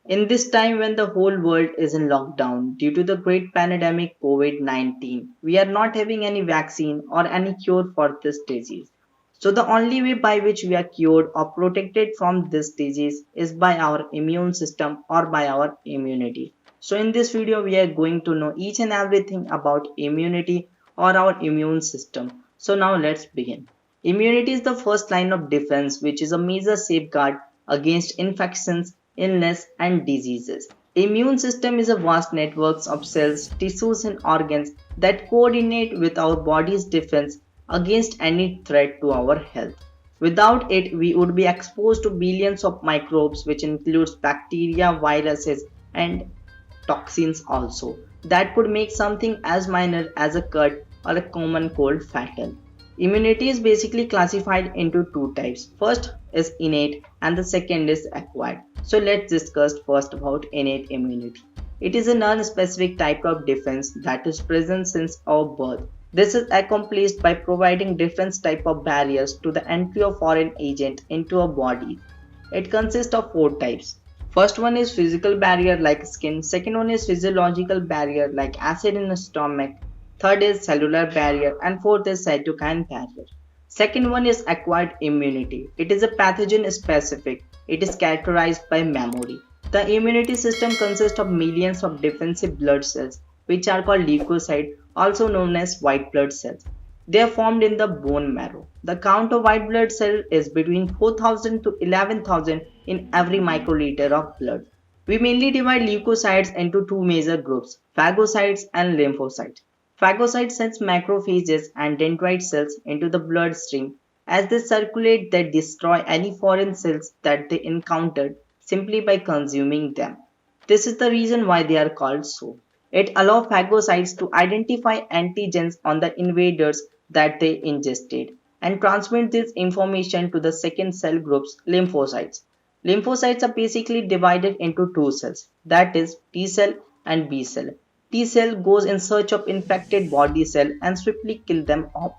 In this time when the whole world is in lockdown due to the great pandemic COVID-19, we are not having any vaccine or any cure for this disease. So the only way by which we are cured or protected from this disease is by our immune system or by our immunity. So in this video we are going to know each and everything about immunity or our immune system. So now let's begin. Immunity is the first line of defense, which is a major safeguard against infections, illness and diseases. Immune system is a vast network of cells, tissues and organs that coordinate with our body's defense against any threat to our health. Without it, we would be exposed to billions of microbes, which includes bacteria, viruses, and toxins also. That could make something as minor as a cut or a common cold fatal. Immunity is basically classified into two types. First is innate and the second is acquired. So let's discuss first about innate immunity. It is a non-specific type of defense that is present since our birth. This is accomplished by providing different type of barriers to the entry of foreign agent into our body. It consists of four types. First one is physical barrier like skin. Second one is physiological barrier like acid in the stomach. Third is cellular barrier and fourth is cytokine barrier. Second one is acquired immunity. It is a pathogen specific. It is characterized by memory. The immunity system consists of millions of defensive blood cells which are called leukocytes, also known as white blood cells. They are formed in the bone marrow. The count of white blood cells is between 4,000 to 11,000 in every microliter of blood. We mainly divide leukocytes into two major groups, phagocytes and lymphocytes. Phagocytes sends macrophages and dendrite cells into the bloodstream. As they circulate, they destroy any foreign cells that they encountered simply by consuming them. This is the reason why they are called so. It allows phagocytes to identify antigens on the invaders that they ingested and transmit this information to the second cell groups, lymphocytes. Lymphocytes are basically divided into two cells, that is T cell and B cell. T cell goes in search of infected body cell and swiftly kill them off.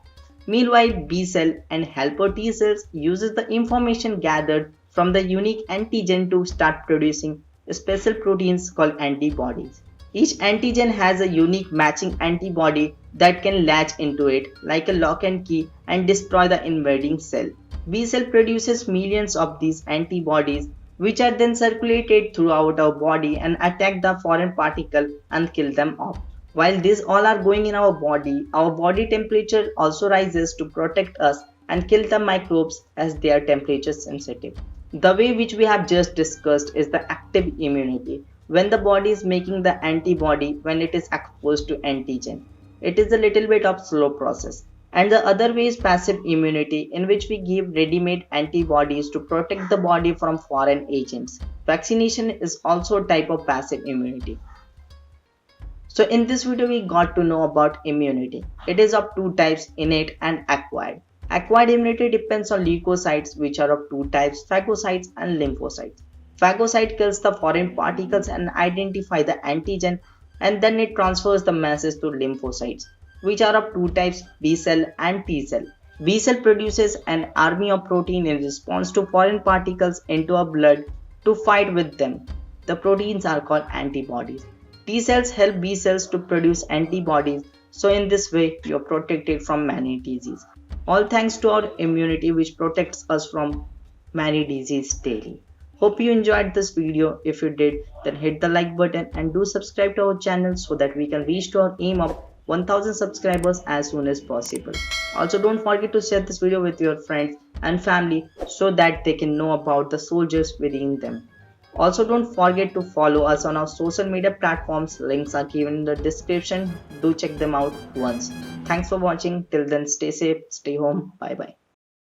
Meanwhile, B cell and helper T cells uses the information gathered from the unique antigen to start producing special proteins called antibodies. Each antigen has a unique matching antibody that can latch into it like a lock and key and destroy the invading cell. B cell produces millions of these antibodies which are then circulated throughout our body and attack the foreign particle and kill them off. While these all are going in our body temperature also rises to protect us and kill the microbes as they are temperature sensitive. The way which we have just discussed is the active immunity, when the body is making the antibody when it is exposed to antigen. It is a little bit of slow process. And the other way is passive immunity, in which we give ready-made antibodies to protect the body from foreign agents. Vaccination is also a type of passive immunity. So in this video we got to know about immunity. It is of two types, innate and acquired. Acquired immunity depends on leukocytes, which are of two types, phagocytes and lymphocytes. Phagocyte kills the foreign particles and identify the antigen, and then it transfers the message to lymphocytes, which are of two types, B cell and T cell. B cell produces an army of protein in response to foreign particles into our blood to fight with them. The proteins are called antibodies. T cells help B cells to produce antibodies, so in this way you are protected from many diseases. All thanks to our immunity which protects us from many diseases daily. Hope you enjoyed this video. If you did, then hit the like button and do subscribe to our channel so that we can reach to our aim of 1000 subscribers as soon as possible. Also, don't forget to share this video with your friends and family so that they can know about the soldiers within them. Also, don't forget to follow us on our social media platforms. Links are given in the description. Do check them out once. Thanks for watching. Till then, stay safe, stay home. Bye bye.